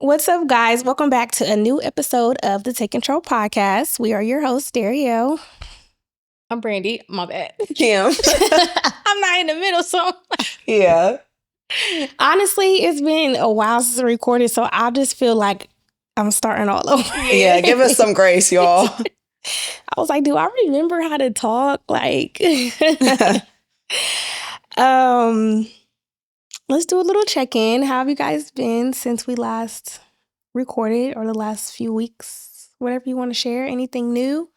What's up, guys? Welcome back to a new episode of the Take Control podcast. We are your hosts, Dario. I'm Brandy. My bad. Kim. I'm not in the middle, so. Yeah. Honestly, it's been a while since I recorded, so I just feel like I'm starting all over. Yeah, give us some grace, y'all. I was like, do I remember how to talk? Like, let's do a little check-in. How have you guys been since we last recorded, or the last few weeks? Whatever you want to share. Anything new?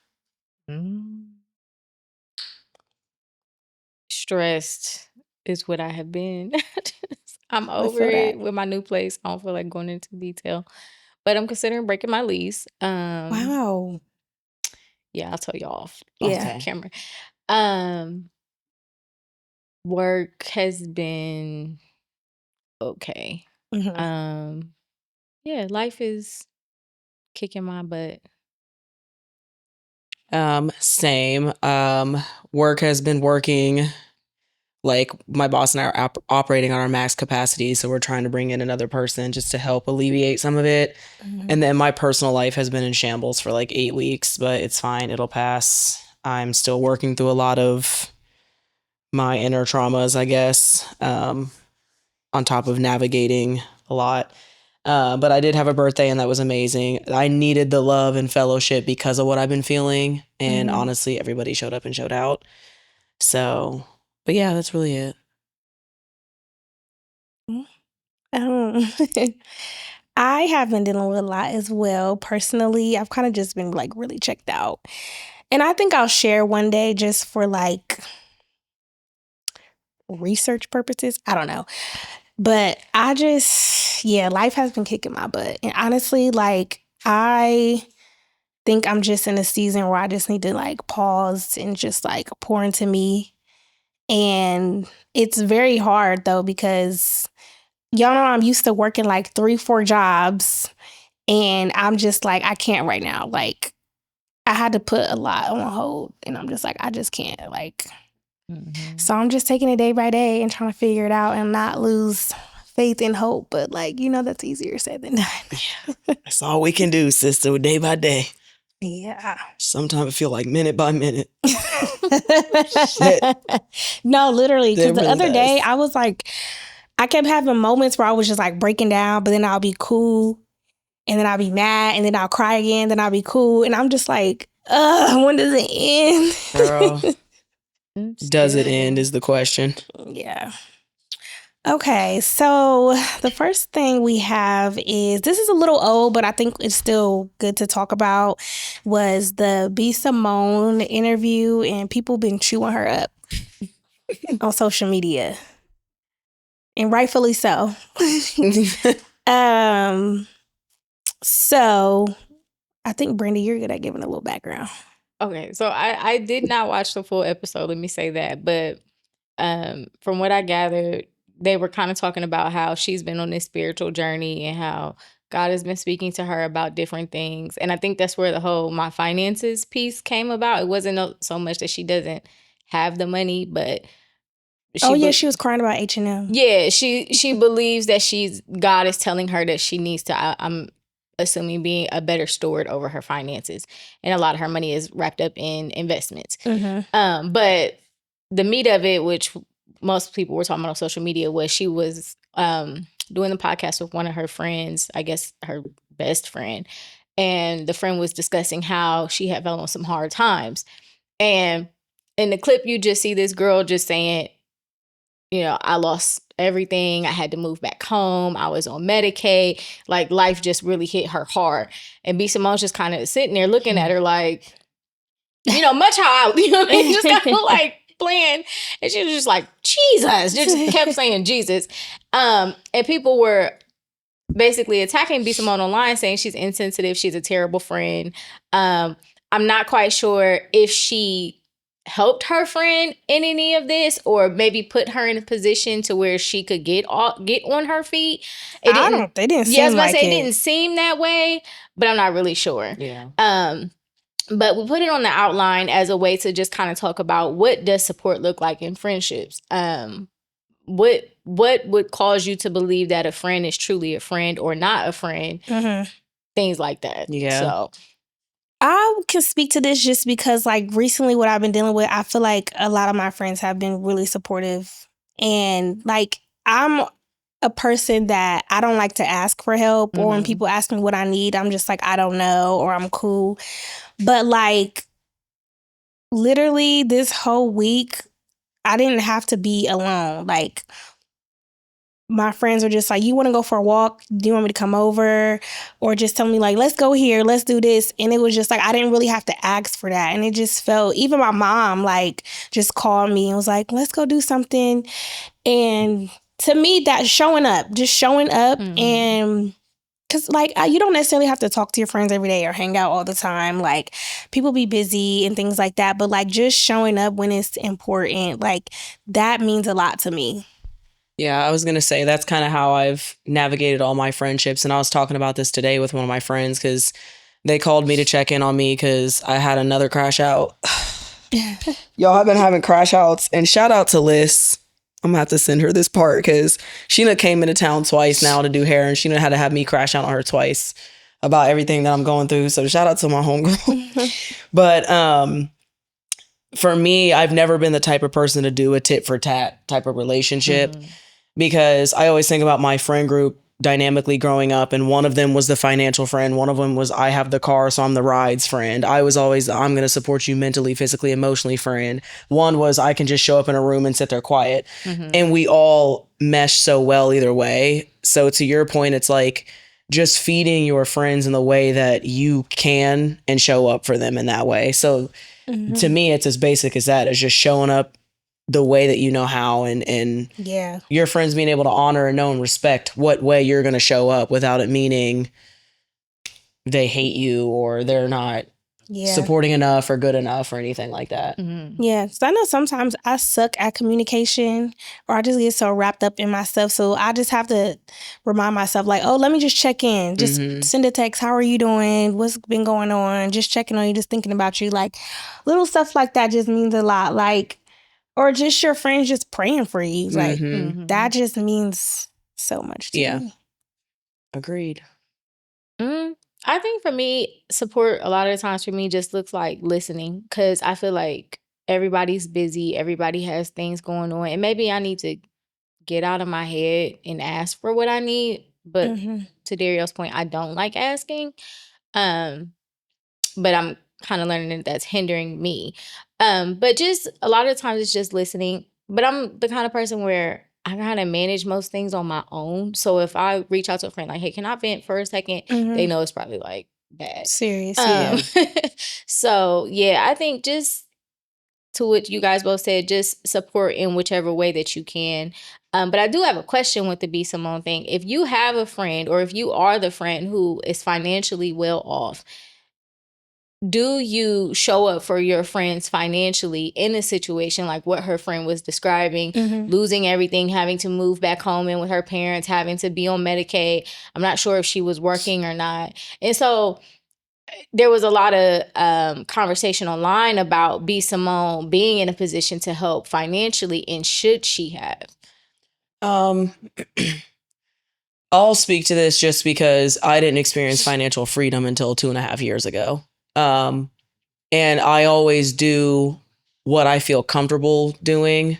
Stressed is what I have been. I'm I over feel it that. with my new place. I don't feel like going into detail, but I'm considering breaking my lease. Wow. Yeah, I'll tell you off Yeah. camera. Work has been okay. Mhm. Yeah, life is kicking my butt. Same. Work has been working. Like, my boss and I are operating on our max capacity, so we're trying to bring in another person just to help alleviate some of it. Mhm. And then my personal life has been in shambles for like 8 weeks, but it's fine. It'll pass. I'm still working through a lot of my inner traumas, I guess, on top of navigating a lot. But I did have a birthday, and that was amazing. I needed the love and fellowship because of what I've been feeling. And honestly, everybody showed up and showed out. So, but yeah, that's really it. I have been dealing with a lot as well. Personally, I've kind of just been like really checked out. And I think I'll share one day just for like research purposes. I don't know. But life has been kicking my butt. And honestly, like, I think I'm just in a season where I just need to like pause and just like pour into me. And it's very hard though, because y'all know I'm used to working like 3-4 jobs, and I'm just like, I can't right now. Like, I had to put a lot on hold, and I'm just like, I just can't. Like, so I'm just taking it day by day and trying to figure it out and not lose faith and hope. But like, that's easier said than done. That's all we can do, sister, day by day. Yeah. Sometimes I feel like minute by minute. No, literally. Because the really other does. day I was like, I kept having moments where I was just like breaking down, but then I'll be cool, and then I'll be mad, and then I'll cry again, then I'll be cool. And I'm just like, when does it end? Girl, does it end is the question. Yeah. Okay, so the first thing we have is, this is a little old, but I think it's still good to talk about, was the B. Simone interview, and people been chewing her up on social media. And rightfully so. So I think, Brandy, you're good at giving a little background. Okay, so I did not watch the full episode, let me say that. But from what I gathered, they were kind of talking about how she's been on this spiritual journey and how God has been speaking to her about different things. And I think that's where the whole my finances piece came about. It wasn't so much that she doesn't have the money, but she was crying about H&M. Yeah, she believes that God is telling her that she needs to, I'm assuming, being a better steward over her finances. And a lot of her money is wrapped up in investments. But the meat of it, which most people were talking about on social media, was she was doing the podcast with one of her friends, I guess her best friend. And the friend was discussing how she had fell on some hard times. And in the clip, you just see this girl just saying, I lost everything. I had to move back home. I was on Medicaid. Like, life just really hit her hard. And B. Simone's just kind of sitting there looking at her like, much how I, just kind of like playing. And she was just like, Jesus. Just kept saying Jesus. And people were basically attacking B. Simone online, saying she's insensitive. She's a terrible friend. I'm not quite sure if she helped her friend in any of this, or maybe put her in a position to where she could get on her feet. They didn't seem like it. It didn't seem that way, but I'm not really sure. Yeah. But we put it on the outline as a way to just kind of talk about, what does support look like in friendships? What what would cause you to believe that a friend is truly a friend or not a friend? Things like that. Yeah. So I can speak to this just because, like, recently what I've been dealing with, I feel like a lot of my friends have been really supportive. And, like, I'm a person that I don't like to ask for help, or when people ask me what I need, I'm just like, I don't know, or I'm cool. But, like, literally this whole week, I didn't have to be alone. Like, my friends were just like, you want to go for a walk? Do you want me to come over? Or just tell me, like, let's go here, let's do this. And it was just like, I didn't really have to ask for that. And it just felt, even my mom, like, just called me and was like, let's go do something. And to me, that showing up. And because, like, you don't necessarily have to talk to your friends every day or hang out all the time. Like, people be busy and things like that. But, like, just showing up when it's important, like, that means a lot to me. Yeah, I was going to say that's kind of how I've navigated all my friendships. And I was talking about this today with one of my friends because they called me to check in on me because I had another crash out. Y'all, I've been having crash outs. And shout out to Liz. I'm going to have to send her this part because Sheena came into town twice now to do hair. And Sheena had to have me crash out on her twice about everything that I'm going through. So shout out to my homegirl. But for me, I've never been the type of person to do a tit for tat type of relationship. Because I always think about my friend group dynamically growing up, and one of them was the financial friend. One of them was I have the car, so I'm the rides friend. I was always I'm going to support you mentally, physically, emotionally friend. One was I can just show up in a room and sit there quiet. And we all mesh so well either way. So to your point, it's like just feeding your friends in the way that you can and show up for them in that way. So to me, it's as basic as that. It's just showing up the way that you know how, and your friends being able to honor and know and respect what way you're going to show up without it meaning they hate you or they're not supporting enough or good enough or anything like that. Yeah, so I know sometimes I suck at communication, or I just get so wrapped up in myself. So I just have to remind myself, like, oh, let me just check in. Just send a text. How are you doing? What's been going on? Just checking on you, just thinking about you. Like, little stuff like that just means a lot. Like, or just your friends just praying for you. Like, that just means so much to me. Agreed. I think for me, support a lot of the times for me just looks like listening, because I feel like everybody's busy. Everybody has things going on. And maybe I need to get out of my head and ask for what I need. But to Dario's point, I don't like asking. But I'm kind of learning that that's hindering me. But just a lot of times it's just listening. But I'm the kind of person where I kind of manage most things on my own. So if I reach out to a friend like, hey, can I vent for a second? They know it's probably like bad. Serious, So yeah, I think just to what you guys both said, just support in whichever way that you can. But I do have a question with the B. Simone thing. If you have a friend, or if you are the friend who is financially well off, do you show up for your friends financially in a situation like what her friend was describing, losing everything, having to move back home in with her parents, having to be on Medicaid? I'm not sure if she was working or not. And so there was a lot of conversation online about B. Simone being in a position to help financially, and should she have? I'll speak to this just because I didn't experience financial freedom until 2.5 years ago. And I always do what I feel comfortable doing,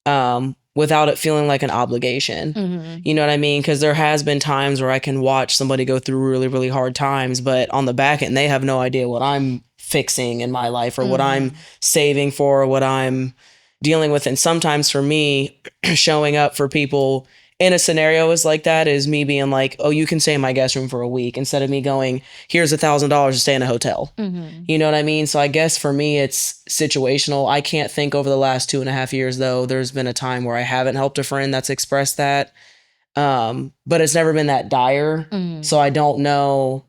without it feeling like an obligation. You know what I mean? Because there has been times where I can watch somebody go through really, really hard times, but on the back end, they have no idea what I'm fixing in my life, or what I'm saving for, or what I'm dealing with. And sometimes for me, showing up for people in a scenario is like that is me being like, oh, you can stay in my guest room for a week, instead of me going, here's $1,000 to stay in a hotel. You know what I mean? So I guess for me, it's situational. I can't think over the last 2.5 years, though, there's been a time where I haven't helped a friend that's expressed that. But it's never been that dire. So I don't know,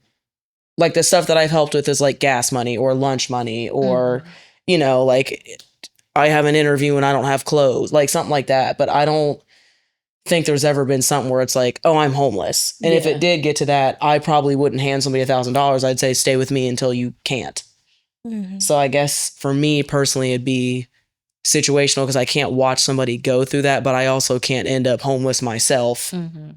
like the stuff that I've helped with is like gas money or lunch money, or, you know, like I have an interview and I don't have clothes, like something like that. But I don't think there's ever been something where it's like, oh, I'm homeless. And if it did get to that, I probably wouldn't hand somebody $1,000. I'd say, stay with me until you can't. So I guess for me personally, it'd be situational because I can't watch somebody go through that, but I also can't end up homeless myself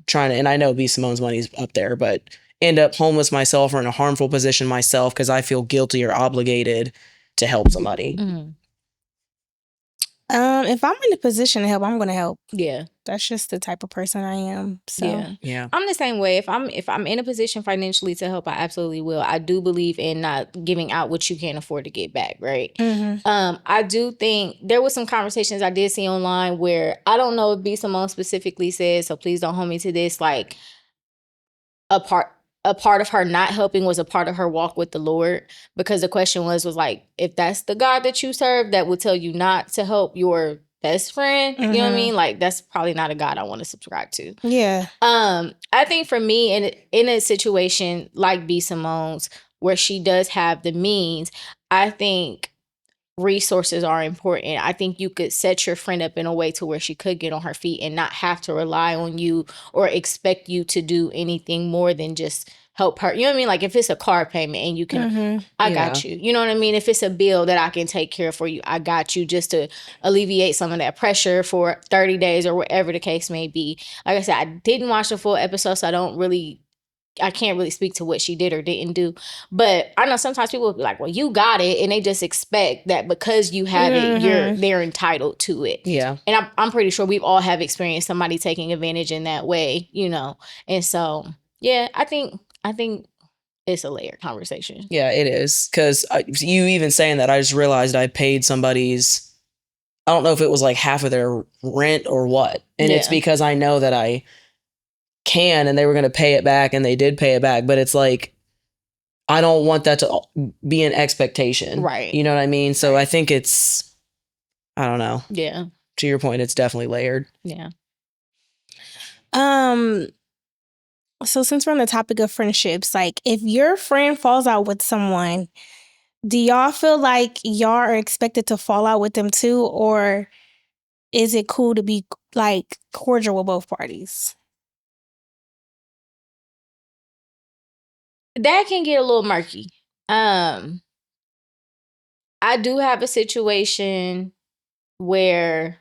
trying to, and I know B. Simone's money's up there, but end up homeless myself or in a harmful position myself because I feel guilty or obligated to help somebody. If I'm in a position to help, I'm gonna help. Yeah. That's just the type of person I am. So Yeah. I'm the same way. If I'm in a position financially to help, I absolutely will. I do believe in not giving out what you can't afford to get back, right? I do think there was some conversations I did see online where I don't know if B. Simone specifically said, so please don't hold me to this, like a part of her not helping was a part of her walk with the Lord, because the question was like, if that's the God that you serve that would tell you not to help your best friend, you know what I mean? Like, that's probably not a God I want to subscribe to. yeah. I think for me, in a situation like B. Simone's, where she does have the means, I think resources are important. I think you could set your friend up in a way to where she could get on her feet and not have to rely on you or expect you to do anything more than just help her. You know what I mean? Like if it's a car payment and you can, I got you. You know what I mean? If it's a bill that I can take care of for you, I got you, just to alleviate some of that pressure for 30 days or whatever the case may be. Like I said, I didn't watch the full episode, so I can't really speak to what she did or didn't do. But I know sometimes people will be like, well, you got it. And they just expect that because you have it, they're entitled to it. Yeah. And I'm pretty sure we've all have experienced somebody taking advantage in that way, you know. And so, yeah, I think it's a layered conversation. Yeah, it is. Because you even saying that, I just realized I paid somebody's, I don't know if it was like half of their rent or what. And it's because I know that I can and they were going to pay it back and they did pay it back. But it's like, I don't want that to be an expectation. Right. You know what I mean? So I think it's, I don't know. Yeah. To your point, it's definitely layered. Yeah. So since we're on the topic of friendships, like if your friend falls out with someone, do y'all feel like y'all are expected to fall out with them too? Or is it cool to be like cordial with both parties? That can get a little murky. I do have a situation where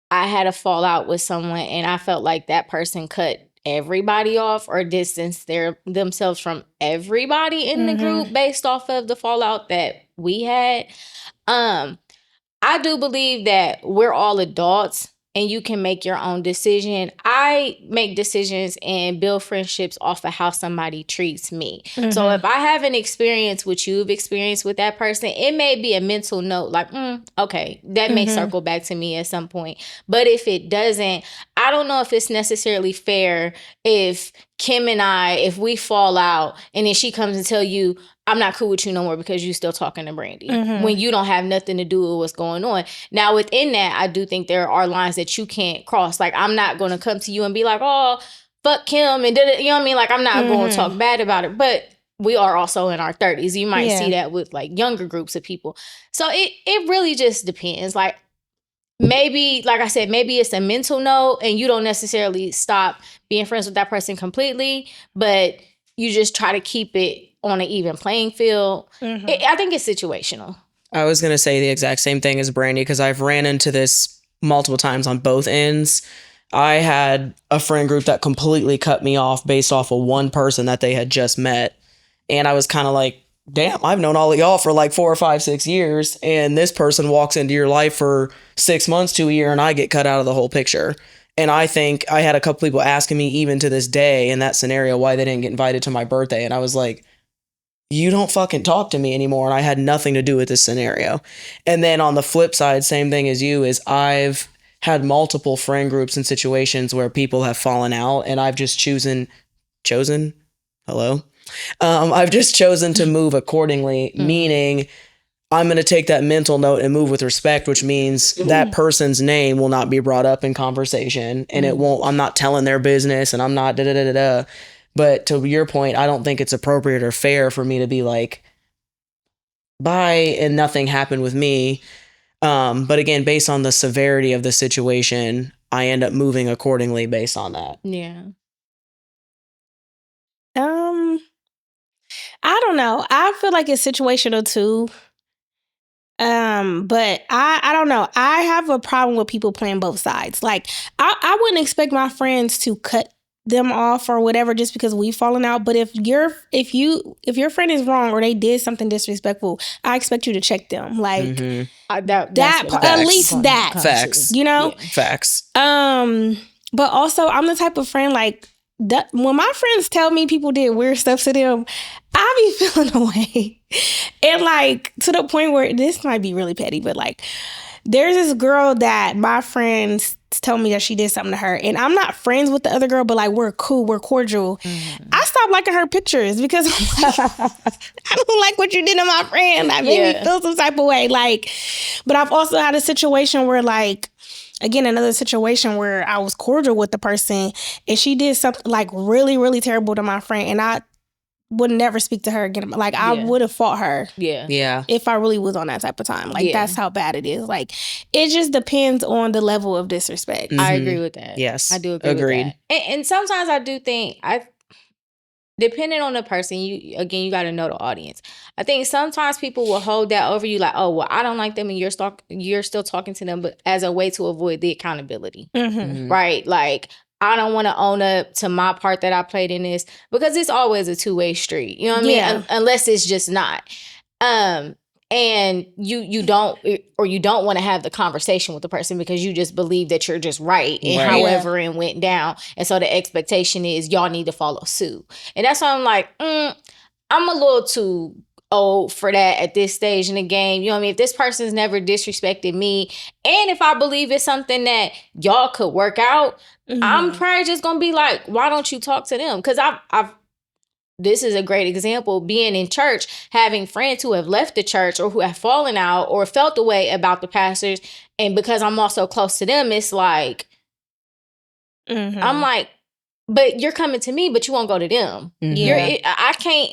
I had a fallout with someone and I felt like that person cut everybody off or distanced themselves from everybody in the group based off of the fallout that we had. I do believe that we're all adults and you can make your own decision. I make decisions and build friendships off of how somebody treats me. So if I have an experience what you've experienced with that person, it may be a mental note like, okay, that may circle back to me at some point. But if it doesn't, I don't know if it's necessarily fair if Kim and I, if we fall out and then she comes and tell you, I'm not cool with you no more because you still talking to Brandy when you don't have nothing to do with what's going on. Now, within that, I do think there are lines that you can't cross. Like, I'm not going to come to you and be like, oh, fuck Kim. And you know what I mean? Like, I'm not going to talk bad about it. But we are also in our 30s. You might see that with like younger groups of people. So it really just depends. Like, maybe, like I said, maybe it's a mental note and you don't necessarily stop being friends with that person completely, but you just try to keep it on an even playing field. I think it's situational. I was going to say the exact same thing as Brandy because I've ran into this multiple times on both ends. I had a friend group that completely cut me off based off of one person that they had just met. And I was kind of like, damn, I've known all of y'all for like 4 or 5, 6 years. And this person walks into your life for 6 months to a year and I get cut out of the whole picture. And I think I had a couple people asking me even to this day in that scenario why they didn't get invited to my birthday. And I was like, you don't fucking talk to me anymore. And I had nothing to do with this scenario. And then on the flip side, same thing as you, is I've had multiple friend groups and situations where people have fallen out and I've just chosen, I've just chosen to move accordingly, meaning I'm going to take that mental note and move with respect, which means that person's name will not be brought up in conversation and I'm not telling their business and I'm not da-da-da-da-da. But to your point, I don't think it's appropriate or fair for me to be like, bye, and nothing happened with me. But again, based on the severity of the situation, I end up moving accordingly based on that. Yeah. I don't know. I feel like it's situational too. But I don't know. I have a problem with people playing both sides. Like I wouldn't expect my friends to cut them off or whatever just because we've fallen out. But if your friend is wrong or they did something disrespectful, I expect you to check them. Like Mhm. That's what at I was least going to that. come to. Facts. You know? Yeah. Facts. But also I'm the type of friend like that when my friends tell me people did weird stuff to them, I be feeling away. And like to the point where this might be really petty, but like there's this girl that my friends tell me that she did something to her, and I'm not friends with the other girl, but like we're cool, we're cordial. I stopped liking her pictures because I'm like, I don't like what you did to my friend. That made me feel some type of way. Like, but I've also had a situation where like, again, another situation where I was cordial with the person and she did something like really, really terrible to my friend, and I would never speak to her again. Like I would have fought her. Yeah. If I really was on that type of time. Like that's how bad it is. Like it just depends on the level of disrespect. I agree with that. Yes. I do agree Agreed. with that. And sometimes I do think depending on the person, you got to know the audience. I think sometimes people will hold that over you like, oh, well, I don't like them and you're still talking to them, but as a way to avoid the accountability, right? Like, I don't want to own up to my part that I played in this because it's always a two-way street. You know what I mean? Unless it's just not. And you don't want to have the conversation with the person because you just believe that you're just right and however it went down. And so the expectation is y'all need to follow suit. And that's why I'm like, I'm a little too old for that at this stage in the game. You know what I mean? If this person's never disrespected me, and if I believe it's something that y'all could work out, I'm probably just gonna be like, why don't you talk to them? Because I've this is a great example, being in church, having friends who have left the church or who have fallen out or felt the way about the pastors. And because I'm also close to them, it's like, I'm like, but you're coming to me, but you won't go to them. I can't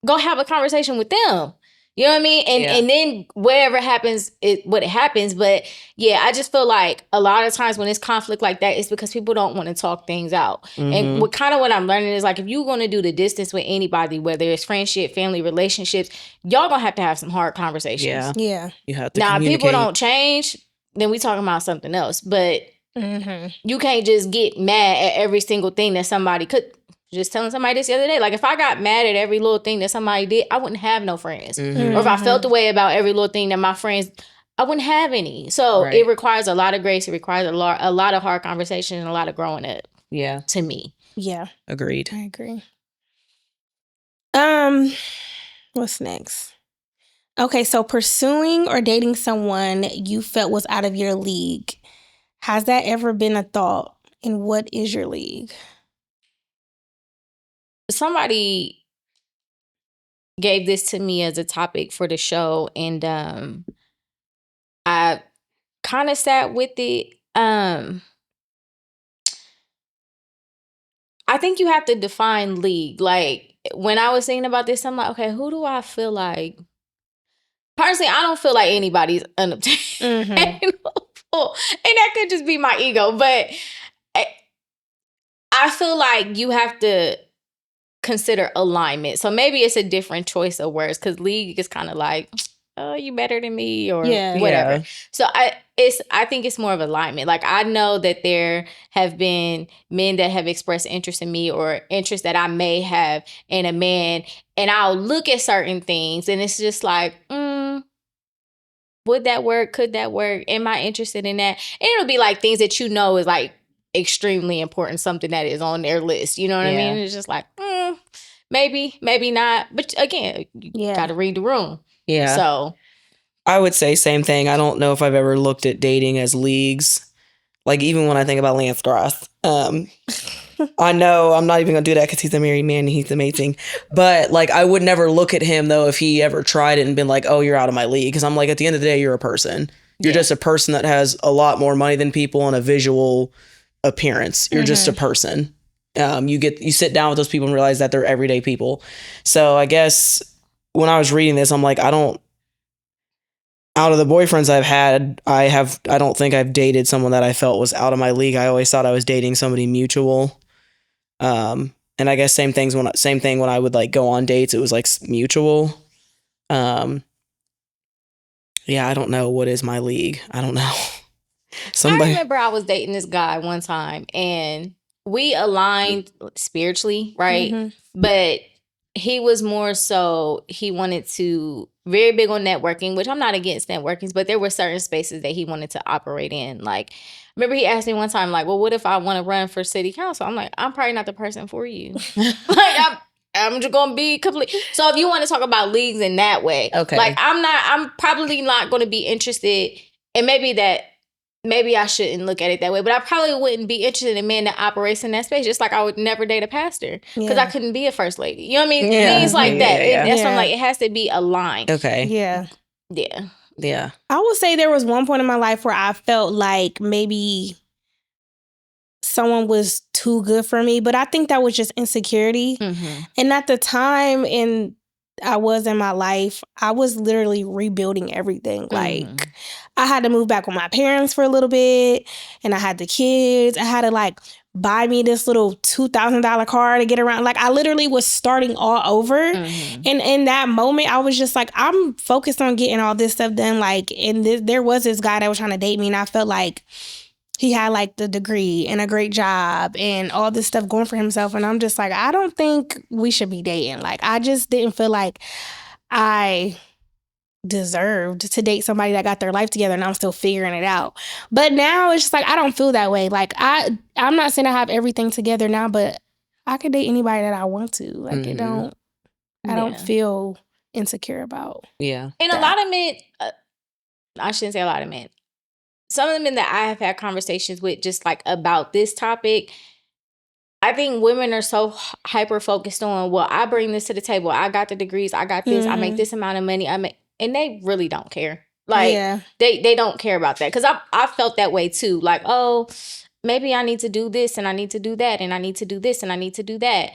go have a conversation with them. You know what I mean? And then whatever happens, what happens. But yeah, I just feel like a lot of times when it's conflict like that, it's because people don't want to talk things out. And what I'm learning is like, if you're going to do the distance with anybody, whether it's friendship, family, relationships, y'all going to have some hard conversations. Yeah. You have to now, if communicate. people don't change, then we talking about something else. But you can't just get mad at every single thing that somebody could. Just telling somebody this the other day. Like, if I got mad at every little thing that somebody did, I wouldn't have no friends. Or if I felt the way about every little thing that my friends, I wouldn't have any. So it requires a lot of grace. It requires a lot of hard conversation and a lot of growing up. Yeah. To me. Yeah. Agreed. I agree. What's next? Okay, so pursuing or dating someone you felt was out of your league. Has that ever been a thought? And what is your league? Somebody gave this to me as a topic for the show, and I kind of sat with it. I think you have to define league. Like, when I was thinking about this, I'm like, okay, who do I feel like? Personally, I don't feel like anybody's unobtainable. And that could just be my ego, but I feel like you have to consider alignment. So maybe it's a different choice of words because league is kind of like, oh, you better than me or whatever. So I think it's more of alignment. Like, I know that there have been men that have expressed interest in me or interest that I may have in a man, and I'll look at certain things and it's just like, would that work? Could that work? Am I interested in that? And it'll be like things that you know is like extremely important, something that is on their list. You know what I mean? It's just like, maybe, maybe not. But again, you got to read the room. Yeah. So I would say same thing. I don't know if I've ever looked at dating as leagues. Like, even when I think about Lance Gross, I know I'm not even going to do that because he's a married man and he's amazing. But like, I would never look at him though if he ever tried it and been like, oh, you're out of my league. Because I'm like, at the end of the day, you're a person. You're just a person that has a lot more money than people and a visual appearance. You're just a person. You sit down with those people and realize that they're everyday people. So I guess when I was reading this, I'm like, out of the boyfriends I've had, I don't think I've dated someone that I felt was out of my league. I always thought I was dating somebody mutual. And I guess same thing when I would like go on dates, it was like mutual. Yeah, I don't know what is my league. I don't know. I remember I was dating this guy one time and we aligned spiritually, right? Mm-hmm. But he was more so, he wanted to, very big on networking, which I'm not against networking, but there were certain spaces that he wanted to operate in. Like, remember he asked me one time, like, well, what if I want to run for city council? I'm like, I'm probably not the person for you. Like, I'm just going to be complete. So if you want to talk about leagues in that way, Okay. like, I'm probably not going to be interested. And maybe I shouldn't look at it that way, but I probably wouldn't be interested in men that operates in that space. Just like I would never date a pastor because I couldn't be a first lady. You know what I mean? Yeah. Things like that. That's why I'm Yeah. like, it has to be aligned. Okay. Yeah. Yeah. Yeah. I would say there was one point in my life where I felt like maybe someone was too good for me, but I think that was just insecurity. Mm-hmm. And at the time I was in my life, I was literally rebuilding everything. Like, I had to move back with my parents for a little bit, and I had the kids. I had to like buy me this little $2,000 car to get around. Like, I literally was starting all over. Mm-hmm. And in that moment, I was just like, I'm focused on getting all this stuff done. Like, and there was this guy that was trying to date me, and I felt like he had like the degree and a great job and all this stuff going for himself. And I'm just like, I don't think we should be dating. Like, I just didn't feel like I deserved to date somebody that got their life together and I'm still figuring it out. But now it's just like, I don't feel that way. Like, I'm not saying I have everything together now, but I could date anybody that I want to. Like, I don't feel insecure about. Yeah. And a lot of men, I shouldn't say a lot of men. Some of the men that I have had conversations with just like about this topic, I think women are so hyper focused on, well, I bring this to the table. I got the degrees. I got this. I make this amount of money. And they really don't care. Like, they don't care about that. Because I felt that way too. Like, oh, maybe I need to do this and I need to do that and I need to do this and I need to do that.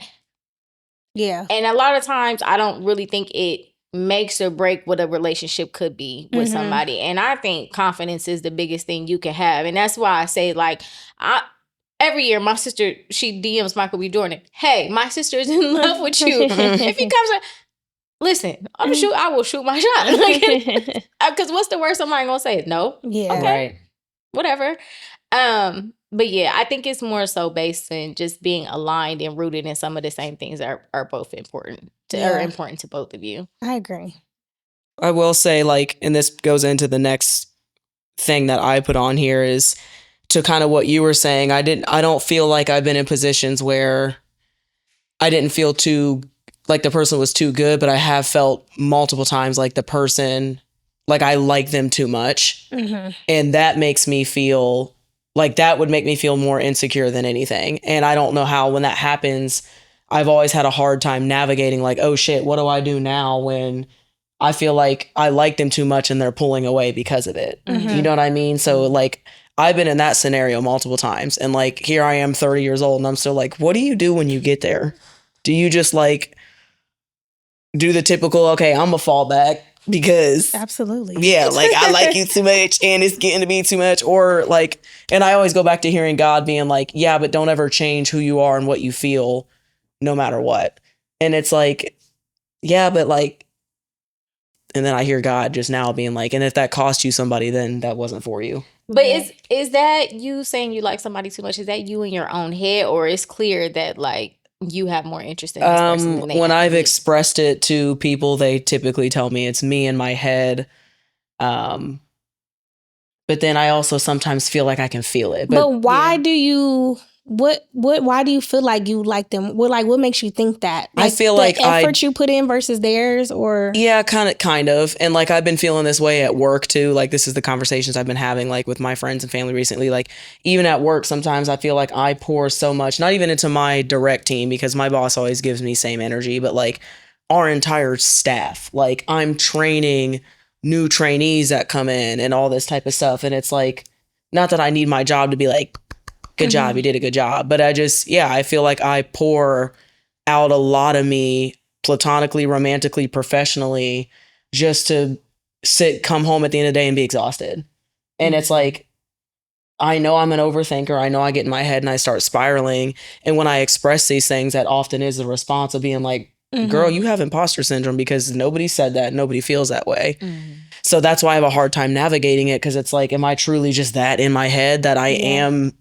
Yeah. And a lot of times I don't really think it makes or break what a relationship could be with somebody. And I think confidence is the biggest thing you can have. And that's why I say, like, every year my sister, she DMs Michael B. Jordan, hey, my sister is in love with you. If he comes up, listen, I will shoot my shot. Because what's the worst somebody gonna say? No. Yeah. Okay. Right. Whatever. But yeah, I think it's more so based in just being aligned and rooted in some of the same things that are both important to both of you. I agree. I will say, like, and this goes into the next thing that I put on here, is to kind of what you were saying. I don't feel like I've been in positions where I didn't feel too, like the person was too good, but I have felt multiple times like the person, like I like them too much. Mm-hmm. And that makes me feel like, that would make me feel more insecure than anything. And I don't know how, when that happens, I've always had a hard time navigating, like, oh shit, what do I do now when I feel like I like them too much and they're pulling away because of it? Mm-hmm. You know what I mean? So like, I've been in that scenario multiple times, and like, here I am 30 years old and I'm still like, what do you do when you get there? Do you just like do the typical, okay, I'm gonna fall back because absolutely, yeah, like I like you too much and it's getting to be too much? Or like, and I always go back to hearing God being like, yeah, but don't ever change who you are and what you feel no matter what. And it's like, yeah, but like, and then I hear God just now being like, and if that cost you somebody, then that wasn't for you. But is that you saying you like somebody too much? Is that you in your own head, or it's clear that like you have more interest in this person than they when have I've you? expressed it to people, they typically tell me it's me in my head. But then I also sometimes feel like I can feel it. But why do you? Why do you feel like you like them? What makes you think that? I feel the like effort you put in versus theirs, or yeah, kind of. And like, I've been feeling this way at work too. Like, this is the conversations I've been having like with my friends and family recently. Like, even at work, sometimes I feel like I pour so much, not even into my direct team, because my boss always gives me same energy, but like our entire staff. Like, I'm training new trainees that come in and all this type of stuff. And it's like, not that I need my job to be like, good job, you did a good job. But I feel like I pour out a lot of me platonically, romantically, professionally, just to come home at the end of the day and be exhausted. And it's like, I know I'm an overthinker. I know I get in my head and I start spiraling. And when I express these things, that often is the response of being like, girl, you have imposter syndrome, because nobody said that. Nobody feels that way. So that's why I have a hard time navigating it, because it's like, am I truly just that in my head that I am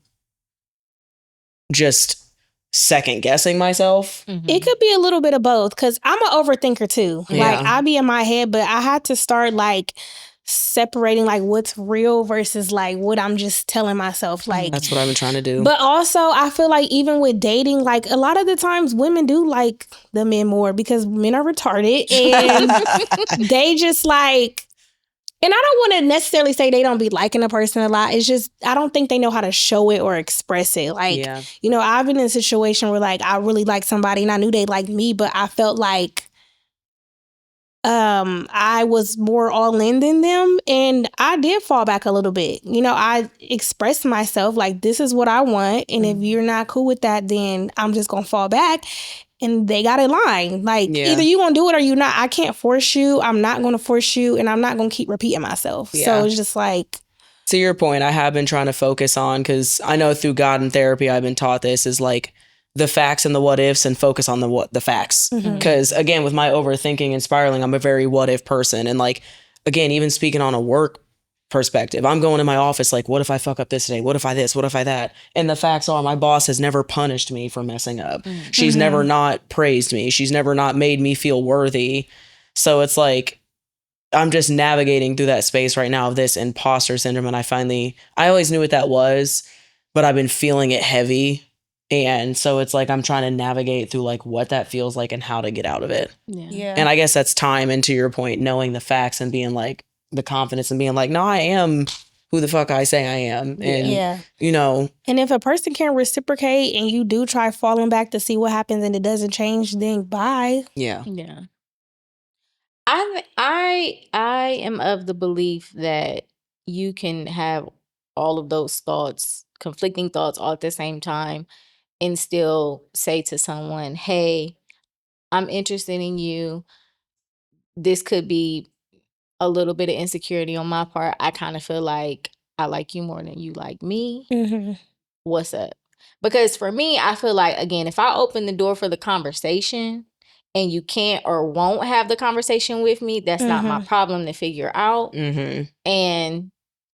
just second guessing myself? It could be a little bit of both, because I'm an overthinker too. Like, I be in my head, but I had to start like separating like what's real versus like what I'm just telling myself. Like, That's what I've been trying to do. but also I feel like even with dating, like a lot of the times women do like the men more because men are retarded and they just like, and I don't want to necessarily say they don't be liking a person a lot. It's just, I don't think they know how to show it or express it. Like, you know, I've been in a situation where like I really like somebody and I knew they liked me, but I felt like I was more all in than them, and I did fall back a little bit. You know, I expressed myself like, this is what I want, and if you're not cool with that, then I'm just gonna fall back. And they got in line. Like, either you gonna do it or you not. I can't force you. I'm not gonna force you, and I'm not gonna keep repeating myself. So it's just like, to your point, I have been trying to focus on, because I know through God and therapy I've been taught this, is like the facts and the what ifs, and focus on the facts. Because again, with my overthinking and spiraling, I'm a very what if person. And like, again, even speaking on a work perspective, I'm going in my office like, what if I fuck up this today? What if I this? What if I that? And the facts are, my boss has never punished me for messing up. She's never not praised me. She's never not made me feel worthy. So it's like, I'm just navigating through that space right now of this imposter syndrome. And I always knew what that was, but I've been feeling it heavy. And so it's like, I'm trying to navigate through like what that feels like and how to get out of it. And I guess that's time, and to your point, knowing the facts and being like, the confidence and being like, no, I am who the fuck I say I am. And, you know. And if a person can't reciprocate and you do try falling back to see what happens and it doesn't change, then bye. Yeah. I am of the belief that you can have all of those thoughts, conflicting thoughts, all at the same time, and still say to someone, hey, I'm interested in you. This could be a little bit of insecurity on my part. I kind of feel like I like you more than you like me. What's up? Because for me, I feel like, again, if I open the door for the conversation and you can't or won't have the conversation with me, that's not my problem to figure out. And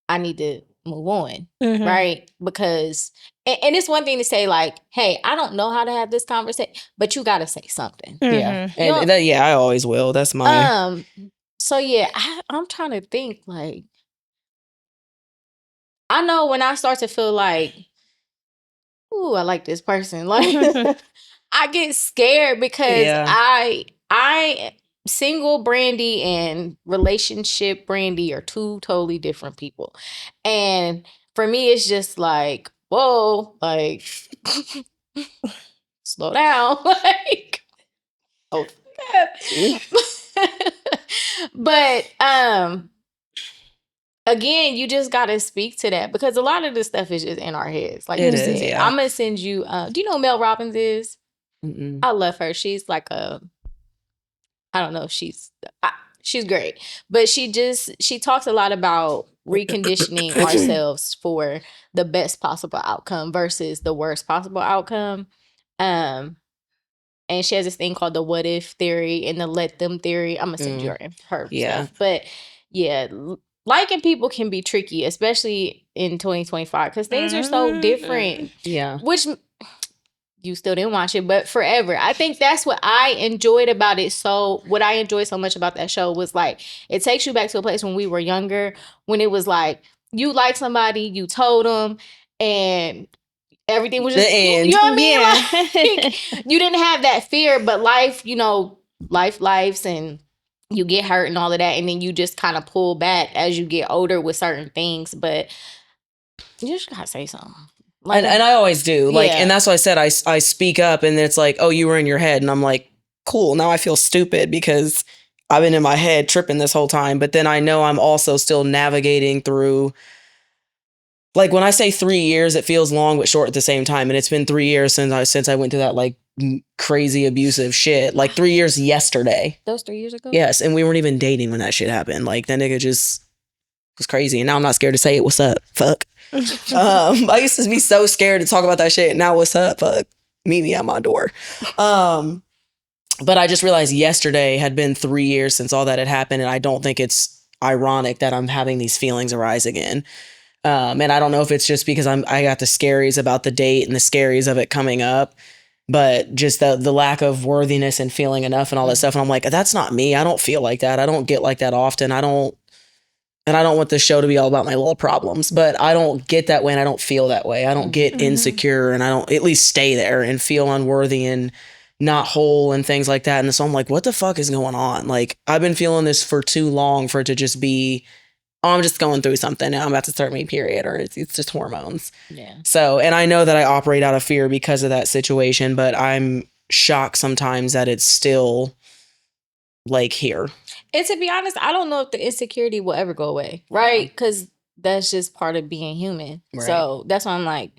I need to move on, right? Because, and it's one thing to say like, hey, I don't know how to have this conversation, but you got to say something. And I always will. That's my... So yeah, I'm trying to think, like, I know when I start to feel like, ooh, I like this person, like, I get scared because I single Brandy and relationship Brandy are two totally different people. And for me, it's just like, whoa, like, slow down, like, oh, but again, you just gotta speak to that, because a lot of this stuff is just in our heads. Like you said, I'm gonna send you. Do you know who Mel Robbins is? I love her. She's like I don't know if she's great, but she talks a lot about reconditioning ourselves for the best possible outcome versus the worst possible outcome. And she has this thing called the what if theory and the let them theory. I'm gonna send you her stuff. But yeah, liking people can be tricky, especially in 2025, because things are so different. Which you still didn't watch it, but forever. I think that's what I enjoyed about it. So what I enjoyed so much about that show was like, it takes you back to a place when we were younger, when it was like, you like somebody, you told them, and everything was just, you know what I mean? Like, you didn't have that fear, but life, you know, lives, and you get hurt and all of that. And then you just kind of pull back as you get older with certain things, but you just gotta say something. Like, and I always do. Like, and that's why I said I speak up, and it's like, oh, you were in your head. And I'm like, cool. Now I feel stupid because I've been in my head tripping this whole time. But then I know I'm also still navigating through. Like, when I say 3 years, it feels long but short at the same time. And it's been 3 years since I went through that like crazy abusive shit. Like 3 years yesterday. That was 3 years ago? Yes. And we weren't even dating when that shit happened. Like, that nigga just was crazy. And now I'm not scared to say it. What's up? Fuck. I used to be so scared to talk about that shit. Now what's up? Fuck. Meet me at my door. But I just realized yesterday had been 3 years since all that had happened. And I don't think it's ironic that I'm having these feelings arise again. And I don't know if it's just because I got the scaries about the date and the scaries of it coming up, but just the lack of worthiness and feeling enough and all that stuff. And I'm like, that's not me. I don't feel like that. I don't get like that often. I don't want the show to be all about my little problems, but I don't get that way and I don't feel that way. I don't get insecure and I don't at least stay there and feel unworthy and not whole and things like that. And so I'm like, what the fuck is going on? Like, I've been feeling this for too long for it to just be, oh, I'm just going through something. Now I'm about to start my period, or it's just hormones. Yeah. So, and I know that I operate out of fear because of that situation, but I'm shocked sometimes that it's still like here. And to be honest, I don't know if the insecurity will ever go away, right? Because that's just part of being human. Right. So that's why I'm like,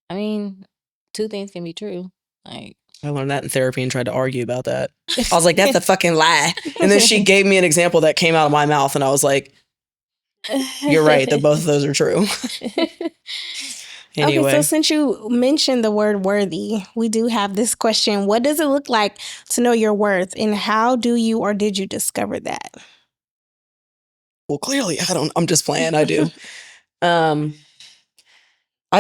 I mean, two things can be true. Like, I learned that in therapy and tried to argue about that. I was like, that's a fucking lie. And then she gave me an example that came out of my mouth and I was like, you're right, that both of those are true. Anyway. Okay, so since you mentioned the word worthy, we do have this question. What does it look like to know your worth, and how do you or did you discover that? Well, clearly, I'm just playing. I do. I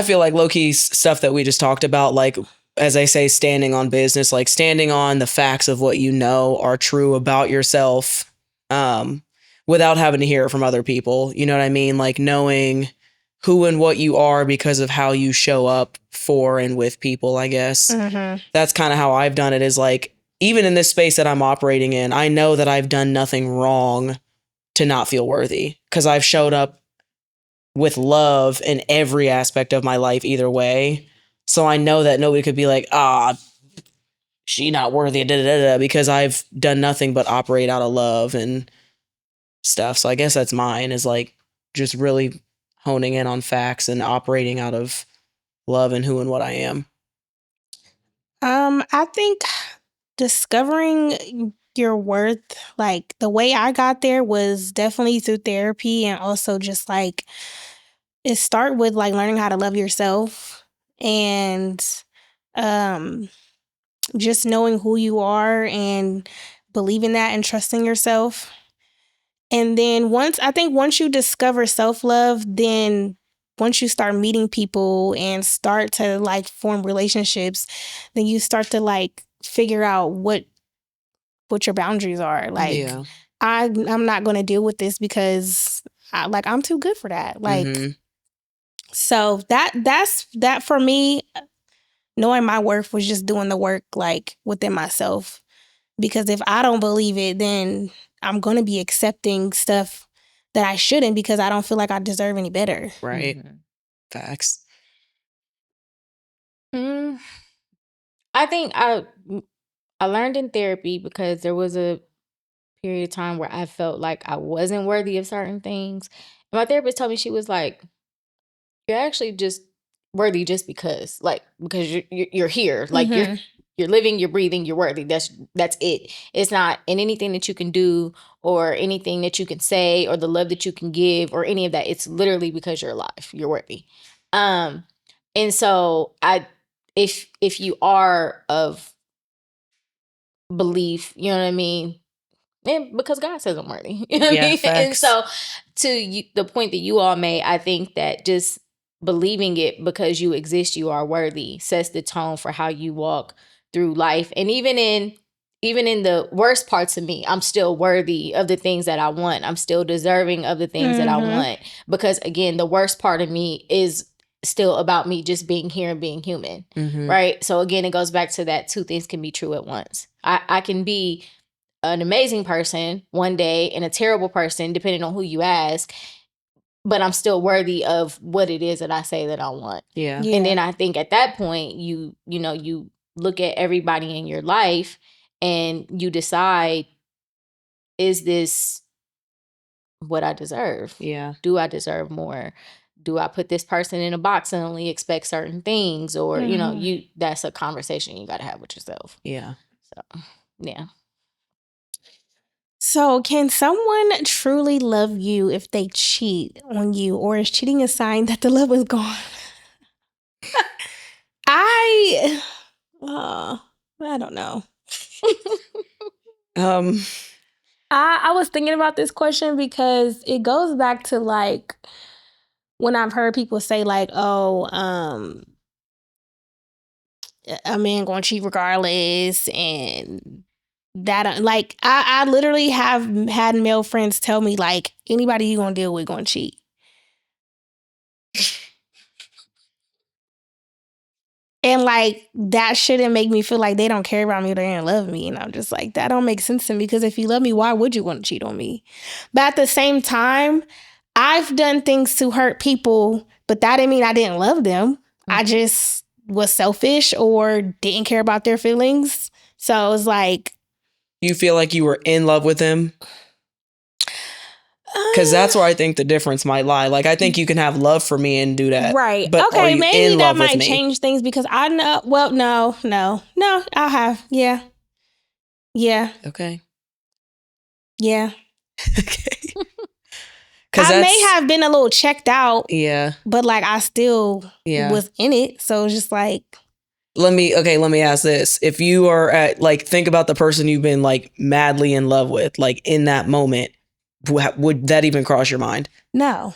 feel like low-key stuff that we just talked about, like, as I say, standing on business, like standing on the facts of what you know are true about yourself, without having to hear it from other people. You know what I mean? Like knowing who and what you are because of how you show up for and with people, I guess. Mm-hmm. That's kind of how I've done it, is like, even in this space that I'm operating in, I know that I've done nothing wrong to not feel worthy, because I've showed up with love in every aspect of my life either way. So I know that nobody could be like, she not worthy, because I've done nothing but operate out of love and stuff. So I guess that's mine, is like just really honing in on facts and operating out of love and who and what I am. I think discovering your worth, like the way I got there was definitely through therapy, and also just like it start with like learning how to love yourself and just knowing who you are and believing that and trusting yourself. And then once you discover self-love, then once you start meeting people and start to like form relationships, then you start to like figure out what your boundaries are. Like, yeah. I'm not going to deal with this because I'm too good for that. Like, so that's for me. Knowing my worth was just doing the work like within myself, because if I don't believe it, then I'm going to be accepting stuff that I shouldn't, because I don't feel like I deserve any better. Right. Mm-hmm. Facts. I think I learned in therapy, because there was a period of time where I felt like I wasn't worthy of certain things. And my therapist told me, she was like, you're actually just worthy just because you're here. Like, you're living, you're breathing, you're worthy. That's it. It's not in anything that you can do or anything that you can say or the love that you can give or any of that. It's literally because you're alive. You're worthy. And so if you are of belief, you know what I mean? And because God says I'm worthy. You know what I mean? Facts. And so the point that you all made, I think that just believing it because you exist, you are worthy, sets the tone for how you walk through life. And even in the worst parts of me, I'm still worthy of the things that I want. I'm still deserving of the things that I want. Because again, the worst part of me is still about me just being here and being human. Right? So again, it goes back to that two things can be true at once. I can be an amazing person one day and a terrible person, depending on who you ask, but I'm still worthy of what it is that I say that I want. Yeah. And then I think at that point, you look at everybody in your life and you decide, is this what I deserve? Yeah. Do I deserve more? Do I put this person in a box and only expect certain things? Or, that's a conversation you got to have with yourself. Yeah. So, yeah. So, can someone truly love you if they cheat on you, or is cheating a sign that the love is gone? I don't know. I was thinking about this question because it goes back to like when I've heard people say like, oh, a man gonna cheat regardless, and that like I literally have had male friends tell me like anybody you gonna deal with gonna cheat. And like that shouldn't make me feel like they don't care about me or they don't love me. And I'm just like, that don't make sense to me, because if you love me, why would you want to cheat on me? But at the same time, I've done things to hurt people, but that didn't mean I didn't love them. I just was selfish or didn't care about their feelings. So it was like, You feel like you were in love with him? Because that's where I think the difference might lie. Like, I think you can have love for me and do that. Right. But are Okay, you maybe in that love with might me? change things, because I know, well, no, I'll have, yeah. Okay. Yeah. Okay. I may have been a little checked out, Yeah. but like I still was in it. So it's just like, let me ask this. If you are at, like, think about the person you've been like madly in love with, like in that moment, would that even cross your mind? no.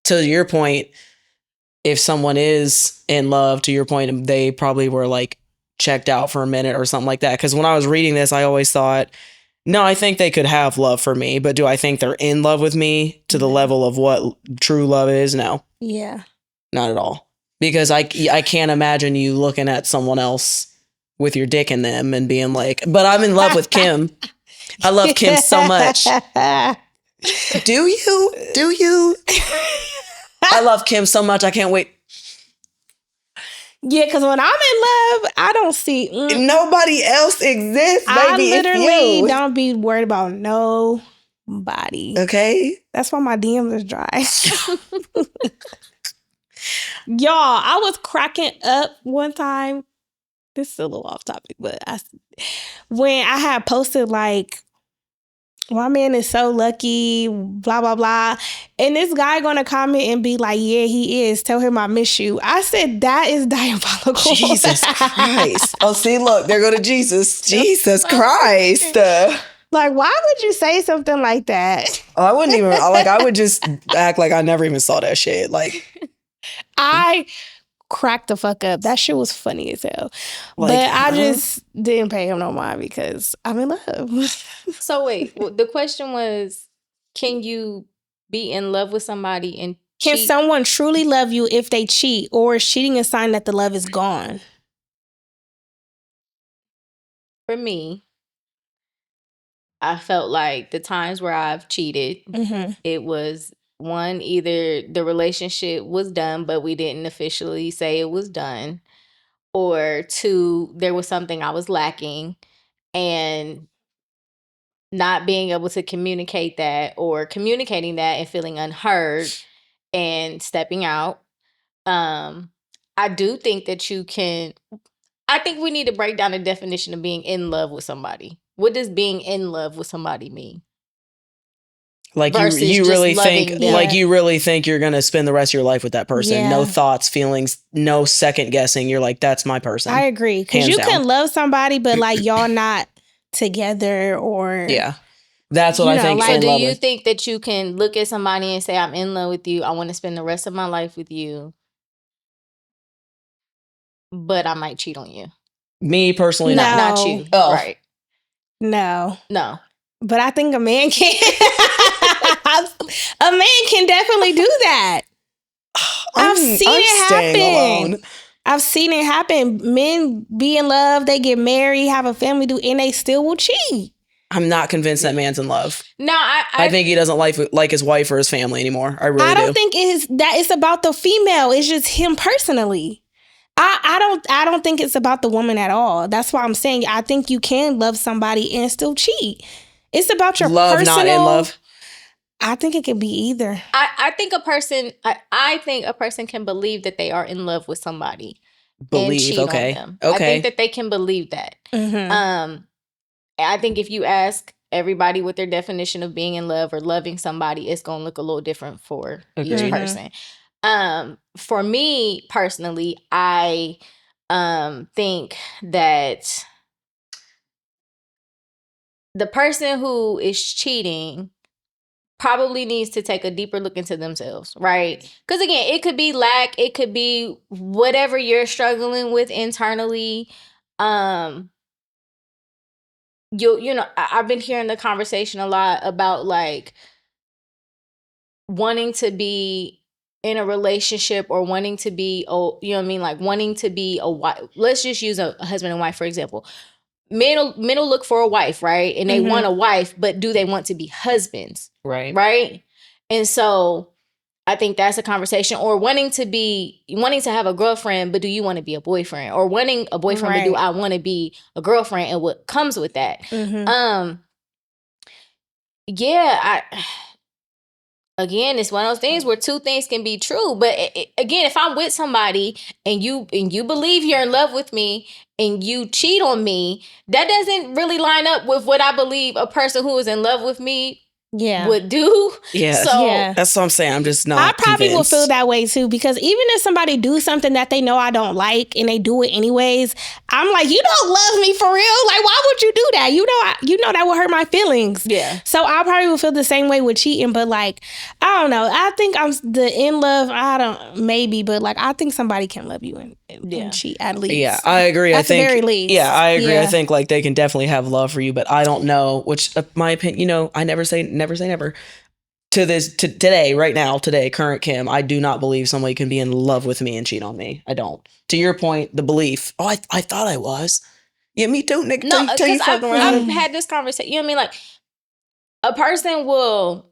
To your point, if someone is in love, to your point, they probably were like checked out for a minute or something like that. Because when I was reading this, I always thought, no, I think they could have love for me, but do I think they're in love with me to the level of what true love is? No. Yeah. Not at all. Because I can't imagine you looking at someone else with your dick in them and being like, but I'm in love with Kim. I love Kim so much. Do you? I love Kim so much. I can't wait. Yeah, because when I'm in love, I don't see. Nobody else exists, baby. I literally it's you. don't be worried about nobody. Okay. That's why my DMs is dry. Y'all, I was cracking up one time. This is a little off topic, but when I had posted like, my man is so lucky, blah, blah, blah. And this guy gonna comment and be like, yeah, he is. Tell him I miss you. I said, that is diabolical. Jesus Christ. Oh, see, look, there go to Jesus. Jesus Christ. Like, why would you say something like that? I wouldn't even, like, I would just act like I never even saw that shit. Like, I cracked the fuck up. That shit was funny as hell. Like, but I just didn't pay him no mind because I'm in love. So wait, the question was, can you be in love with somebody and Can cheat? someone truly love you if they cheat, or is cheating a sign that the love is gone? For me, I felt like the times where I've cheated, it was one, either the relationship was done, but we didn't officially say it was done, or two, there was something I was lacking, and not being able to communicate that, or communicating that and feeling unheard and stepping out. I do think that you can. I think we need to break down the definition of being in love with somebody. What does being in love with somebody mean? like Versus you just really loving think, them. like you really think you're gonna spend the rest of your life with that person. Yeah. No thoughts, feelings, no second guessing. You're like, that's my person. I agree. Because Hands you down. can love somebody, but like y'all not together, or Yeah. That's what You I know, think. like- So in do love you with. think that you can look at somebody and say, I'm in love with you, I want to spend the rest of my life with you, but I might cheat on you? Me personally, No. not. Not you. Oh. Right. no. No. But I think a man can. A man can definitely do that. I've seen it happen. I've seen it happen. Men be in love, they get married, have a family, and they still will cheat. I'm not convinced that man's in love. No, I think he doesn't like his wife or his family anymore. I really I don't do. think it's about the female. It's just him personally. I don't think it's about the woman at all. That's why I'm saying I think you can love somebody and still cheat. It's about your Love, personal. not in love. I think it could be either. I think a person can believe that they are in love with somebody and Believe. cheat Okay. on them. Okay. I think that they can believe that. I think if you ask everybody what their definition of being in love or loving somebody, it's going to look a little different for each Agreed. person. For me personally, I think that the person who is cheating probably needs to take a deeper look into themselves, right? Because again, it could be lack, it could be whatever you're struggling with internally. You know, I've been hearing the conversation a lot about like wanting to be in a relationship or wanting to be, you know what I mean? Like wanting to be a wife. Let's just use a husband and wife, for example. Men will look for a wife, right? And they want a wife, but do they want to be husbands? Right. Right? And so I think that's a conversation. Or wanting to have a girlfriend, but do you want to be a boyfriend? Or wanting a boyfriend, but do I want to be a girlfriend, and what comes with that? Yeah, again, it's one of those things where two things can be true. But again, if I'm with somebody and you believe you're in love with me and you cheat on me, that doesn't really line up with what I believe a person who is in love with me would do. Yeah. So that's what I'm saying. I'm just not I probably convinced. will feel that way too, because even if somebody do something that they know I don't like and they do it anyways, I'm like, you don't love me for real. Like, why would you do that? You know that would hurt my feelings. Yeah. So I probably will feel the same way with cheating, but like, I don't know. I think I'm the in love. But like, I think somebody can love you and cheat at least. Yeah, I agree. At I think the very least. Yeah, I agree. Yeah. I think like they can definitely have love for you, but I don't know. Which, my opinion, you know, I never say never. Today, current Kim, I do not believe somebody can be in love with me and cheat on me. I don't. To your point, the belief. Oh, I thought I was. Yeah, me too, Nick. No, because I've had this conversation. You know what I mean? Like, a person will,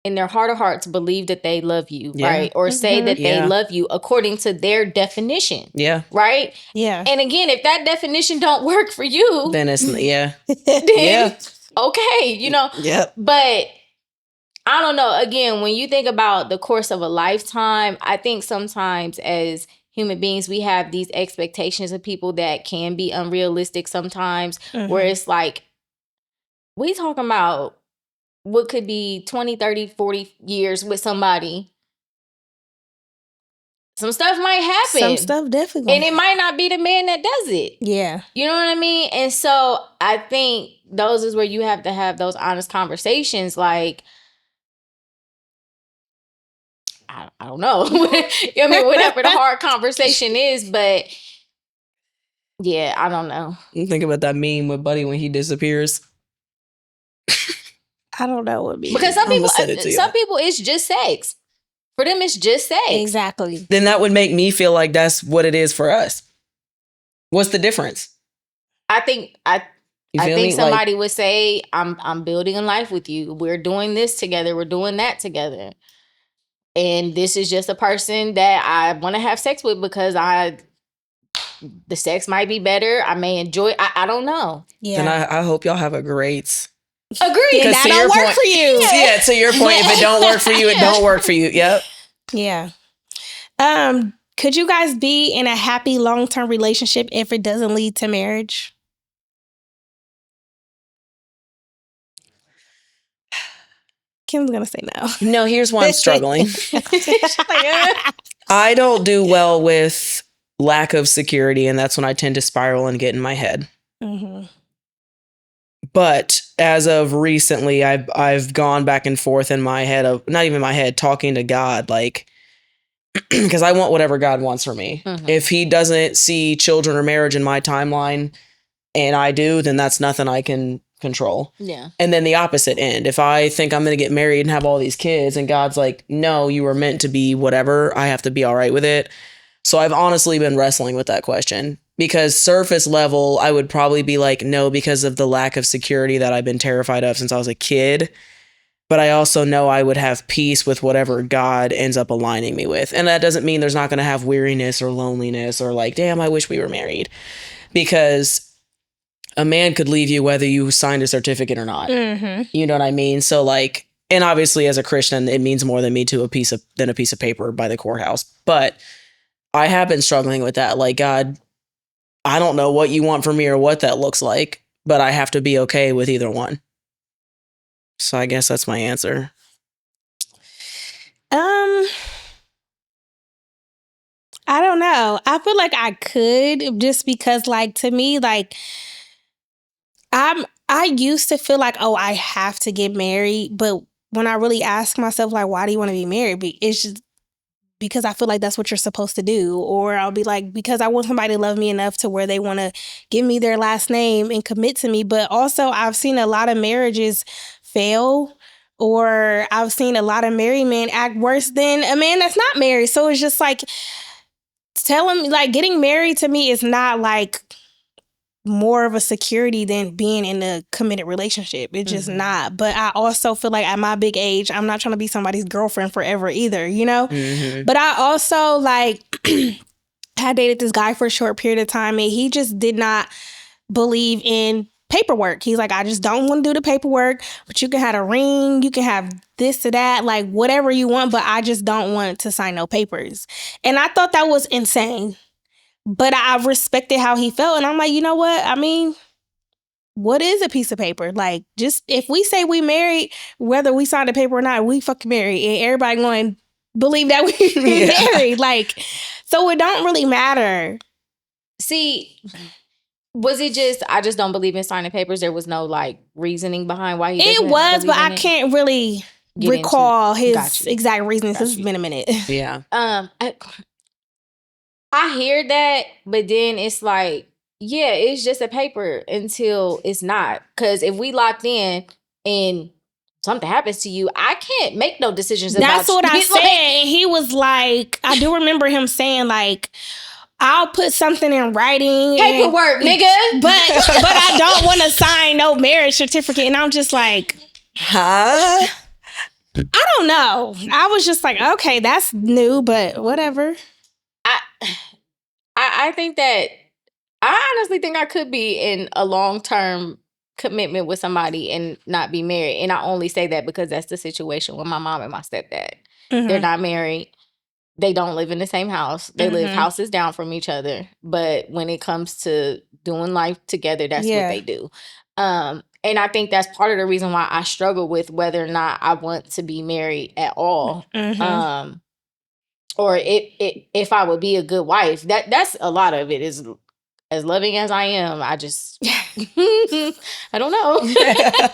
in their heart of hearts, believe that they love you, right? Or say that they love you according to their definition. Yeah. Right? Yeah. And again, if that definition don't work for you, then it's then okay, you know. Yep. But I don't know. Again, when you think about the course of a lifetime, I think sometimes as human beings, we have these expectations of people that can be unrealistic sometimes, where it's like, we talking about what could be 20, 30, 40 years with somebody. Some stuff might happen. Some stuff definitely. And it might not be the man that does it. Yeah. You know what I mean? And so I think those is where you have to have those honest conversations. Like, I don't know. You know what I mean? Whatever the hard conversation is, but yeah, I don't know. Think about that meme with Buddy when he disappears. I don't know what means. Because some people, it's just sex. For them, it's just sex. Exactly. Then that would make me feel like that's what it is for us. What's the difference? I think somebody would say, I'm building a life with you. We're doing this together. We're doing that together. And this is just a person that I want to have sex with because the sex might be better. I may enjoy. I don't know. Yeah. And I hope y'all have a great. Agreed. That don't work for you. Yeah. To your point, if it don't work for you, it don't work for you. Yep. Yeah. Could you guys be in a happy long-term relationship if it doesn't lead to marriage? Kim's gonna say no. No, here's why I'm struggling. I don't do well with lack of security, and that's when I tend to spiral and get in my head. Mm-hmm. But as of recently, I've gone back and forth in my head of not even my head, talking to God, like, because I want whatever God wants for me. Mm-hmm. If He doesn't see children or marriage in my timeline, and I do, then that's nothing I can control. Yeah. And then the opposite end. If I think I'm going to get married and have all these kids and God's like, no, you were meant to be whatever, I have to be all right with it. So I've honestly been wrestling with that question, because surface level, I would probably be like, no, because of the lack of security that I've been terrified of since I was a kid. But I also know I would have peace with whatever God ends up aligning me with. And that doesn't mean there's not going to have weariness or loneliness or like, damn, I wish we were married. Because a man could leave you whether you signed a certificate or not. Mm-hmm. You know what I mean? So like, and obviously as a Christian, it means more than me to a piece of paper by the courthouse. But I have been struggling with that. Like, God, I don't know what you want from me or what that looks like, but I have to be okay with either one. So I guess that's my answer. I don't know. I feel like I could, just because, like, to me, like, I used to feel like, oh, I have to get married, but when I really ask myself, like, why do you want to be married? It's just because I feel like that's what you're supposed to do. Or I'll be like, because I want somebody to love me enough to where they want to give me their last name and commit to me. But also, I've seen a lot of marriages fail, or I've seen a lot of married men act worse than a man that's not married. So it's just like, telling, like, getting married to me is not like more of a security than being in a committed relationship. It's just not. But I also feel like at my big age, I'm not trying to be somebody's girlfriend forever either, you know? But I also, like, had dated this guy for a short period of time, and he just did not believe in paperwork. He's like, I just don't want to do the paperwork, but you can have a ring, you can have this or that, like whatever you want, but I just don't want to sign no papers. And I thought that was insane. But I respected how he felt. And I'm like, you know what? I mean, what is a piece of paper? Like, just if we say we married, whether we signed a paper or not, we fucking married. And everybody going to believe that we married. Like, so it don't really matter. See, was it just, I just don't believe in signing papers? There was no, like, reasoning behind why he doesn't It was, but I it? can't really recall his exact reasons. It's been a minute. Yeah. I hear that, but then it's like, yeah, it's just a paper until it's not. Because if we locked in and something happens to you, I can't make no decisions about That's what I said. He was like, I do remember him saying, like, I'll put something in writing. Paperwork, nigga. But I don't want to sign no marriage certificate. And I'm just like, huh? I don't know. I was just like, okay, that's new, but whatever. I think that, I honestly think I could be in a long-term commitment with somebody and not be married. And I only say that because that's the situation with my mom and my stepdad. They're not married. They don't live in the same house. They live houses down from each other. But when it comes to doing life together, that's what they do. And I think that's part of the reason why I struggle with whether or not I want to be married at all. Or if I would be a good wife. That's a lot of it. Is as loving as I am, I just I don't know. I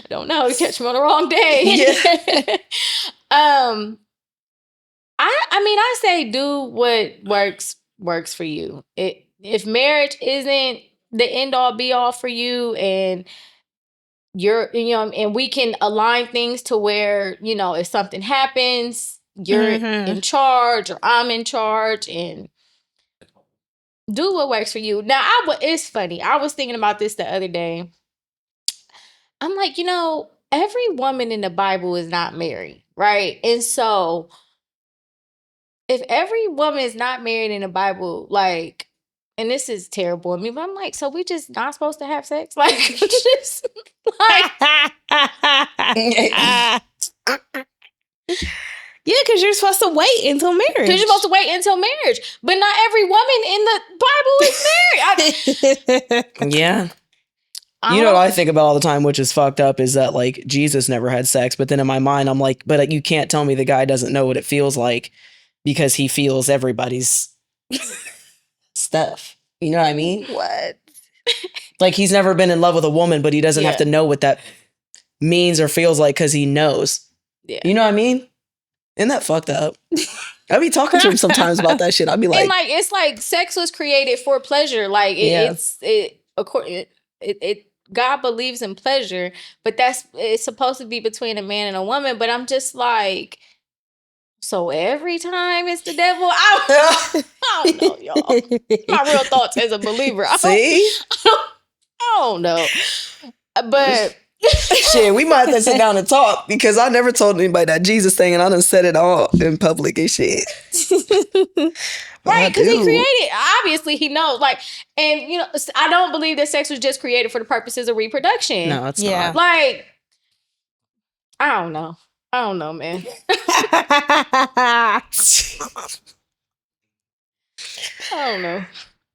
don't know. Catch me on the wrong day. I mean, I say do what works for you. If marriage isn't the end all be all for you, and and we can align things to where, if something happens, you're in charge or I'm in charge, and do what works for you. Now, it's funny. I was thinking about this the other day. I'm like, every woman in the Bible is not married, right? And so if every woman is not married in the Bible, like, and this is terrible of me, but I'm like, so we just not supposed to have sex? Like, just like... Yeah, because you're supposed to wait until marriage. Because you're supposed to wait until marriage. But not every woman in the Bible is married. Yeah. You know what I think about all the time, which is fucked up, is that, like, Jesus never had sex. But then in my mind, I'm like, but you can't tell me the guy doesn't know what it feels like because he feels everybody's stuff. You know what I mean? What? Like, he's never been in love with a woman, but he doesn't have to know what that means or feels like because he knows. Yeah. You know what I mean? Isn't that fucked up? I be talking to him sometimes about that shit. I'd be like, and, like, it's like sex was created for pleasure. Like, God believes in pleasure, but it's supposed to be between a man and a woman. But I'm just like, so every time it's the devil? I don't know, y'all. My real thoughts as a believer. I don't know. But shit, we might have to sit down and talk, because I never told anybody that Jesus thing, and I done said it all in public and shit. Right, because he created, obviously he knows. Like, and I don't believe that sex was just created for the purposes of reproduction. No, it's not. Like, I don't know, man. I don't know.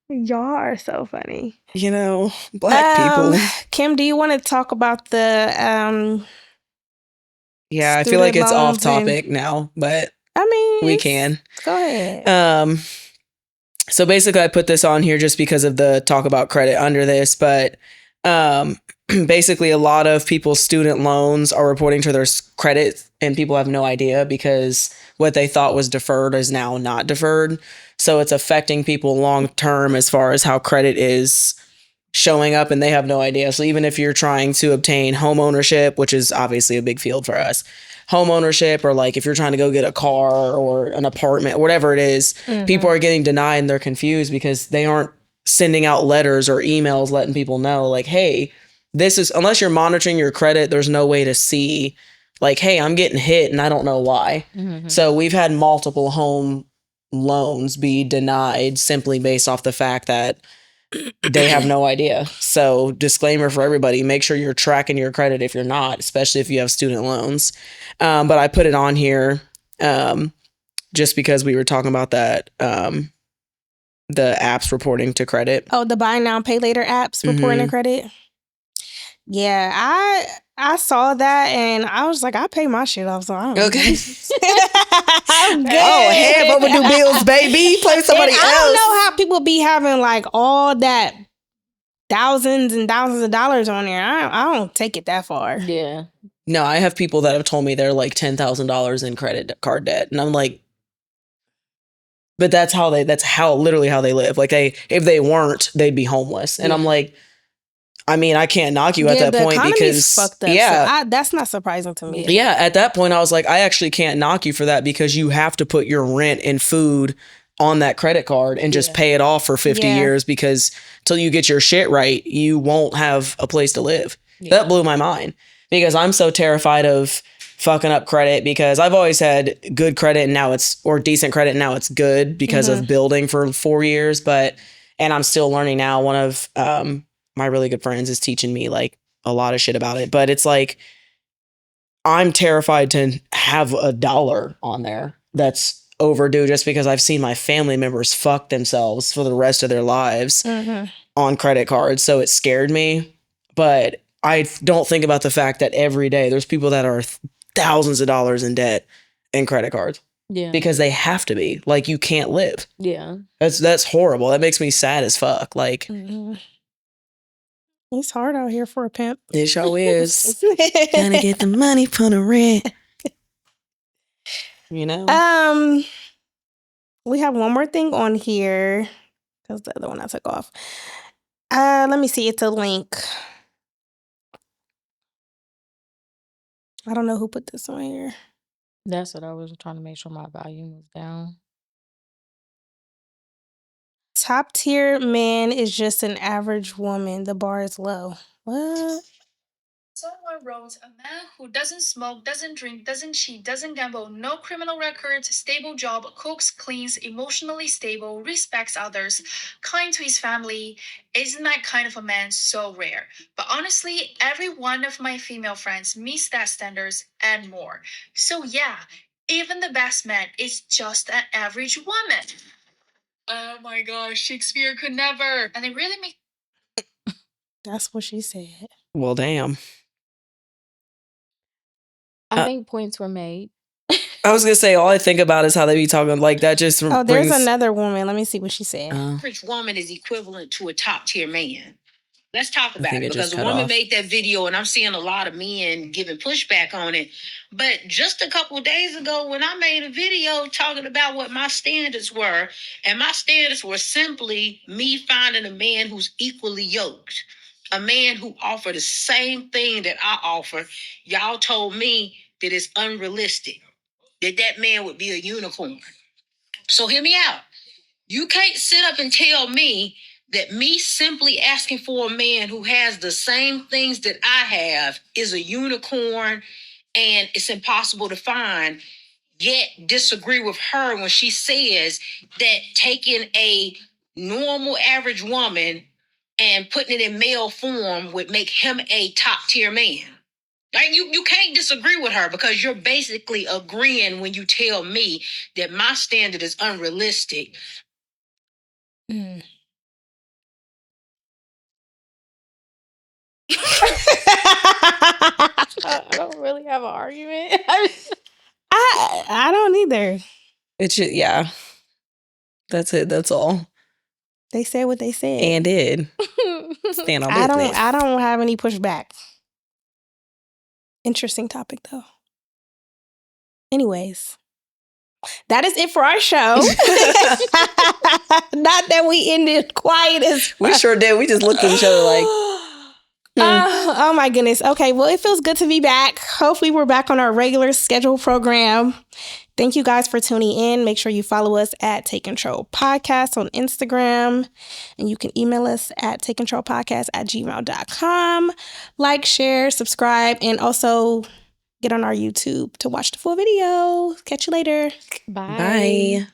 Y'all are so funny. Black people. Kim, do you want to talk about the Yeah, I feel like it's off topic now, but I mean, We can. Go ahead. So basically I put this on here just because of the talk about credit under this, but basically a lot of people's student loans are reporting to their credit and people have no idea because what they thought was deferred is now not deferred. So it's affecting people long term as far as how credit is showing up and they have no idea. So even if you're trying to obtain home ownership, which is obviously a big field for us, home ownership, or like if you're trying to go get a car or an apartment, whatever it is, people are getting denied and they're confused because they aren't sending out letters or emails letting people know like, hey, this is, unless you're monitoring your credit, there's no way to see like, hey, I'm getting hit and I don't know why. So we've had multiple home loans be denied simply based off the fact that they have no idea. So disclaimer for everybody, make sure you're tracking your credit if you're not, especially if you have student loans. But I put it on here just because we were talking about that, the apps reporting to credit. Oh, the buy now, pay later apps reporting to credit? Yeah, I saw that and I was like, I pay my shit off, so I don't Okay. I'm good. Oh, half overdue bills, baby. Play with somebody else. I don't know how people be having like all that thousands and thousands of dollars on there. I don't take it that far. Yeah. No, I have people that have told me they're like $10,000 in credit card debt. And I'm like, but that's literally how they live. Like if they weren't, they'd be homeless. And I'm like, I mean, I can't knock you at that point because fucked up, so that's not surprising to me. Yeah, at that point I was like, I actually can't knock you for that because you have to put your rent and food on that credit card and just pay it off for 50 years because till you get your shit right, you won't have a place to live. That blew my mind because I'm so terrified of fucking up credit because I've always had good credit and or decent credit and now it's good because of building for 4 years. And I'm still learning now. One of my really good friends is teaching me like a lot of shit about it, but it's like, I'm terrified to have $1 on there that's overdue just because I've seen my family members fuck themselves for the rest of their lives on credit cards. So it scared me, but I don't think about the fact that every day there's people that are thousands of dollars in debt in credit cards. Yeah. Because they have to be. Like, you can't live. Yeah. That's horrible. That makes me sad as fuck. Like, it's hard out here for a pimp. It sure is. Gonna get the money for the rent. You know? We have one more thing on here. Because the other one I took off. Let me see. It's a link. I don't know who put this on here. That's what I was trying to make sure my volume was down. Top tier man is just an average woman. The bar is low. What? Someone wrote, a man who doesn't smoke, doesn't drink, doesn't cheat, doesn't gamble, no criminal records, stable job, cooks, cleans, emotionally stable, respects others, kind to his family. Isn't that kind of a man so rare? But honestly, every one of my female friends meets that standards and more. So yeah, even the best man is just an average woman. Oh my gosh, Shakespeare could never. And it really makes... That's what she said. Well, damn. I think points were made. I was gonna say, all I think about is how they be talking like that. Just there's another woman. Let me see what she said. Average woman is equivalent to a top tier man. Let's talk about it because the woman made that video, and I'm seeing a lot of men giving pushback on it. But just a couple of days ago, when I made a video talking about what my standards were, and my standards were simply me finding a man who's equally yoked, a man who offered the same thing that I offer, y'all told me that it's unrealistic, that man would be a unicorn. So hear me out. You can't sit up and tell me that me simply asking for a man who has the same things that I have is a unicorn and it's impossible to find, yet disagree with her when she says that taking a normal average woman and putting it in male form would make him a top tier man. Like you can't disagree with her because you're basically agreeing when you tell me that my standard is unrealistic. I don't really have an argument. I don't either. It's just, yeah. That's it. That's all. They said what they said. And did. Stand on business. I don't have any pushback. Interesting topic though. Anyways, that is it for our show. Not that we ended quiet as we sure did. We just looked at each other like. Oh my goodness. Okay, well, it feels good to be back. Hopefully we're back on our regular schedule program. Thank you guys for tuning in. Make sure you follow us at Take Control Podcast on Instagram. And you can email us at takecontrolpodcast@gmail.com. Like, share, subscribe, and also get on our YouTube to watch the full video. Catch you later. Bye. Bye.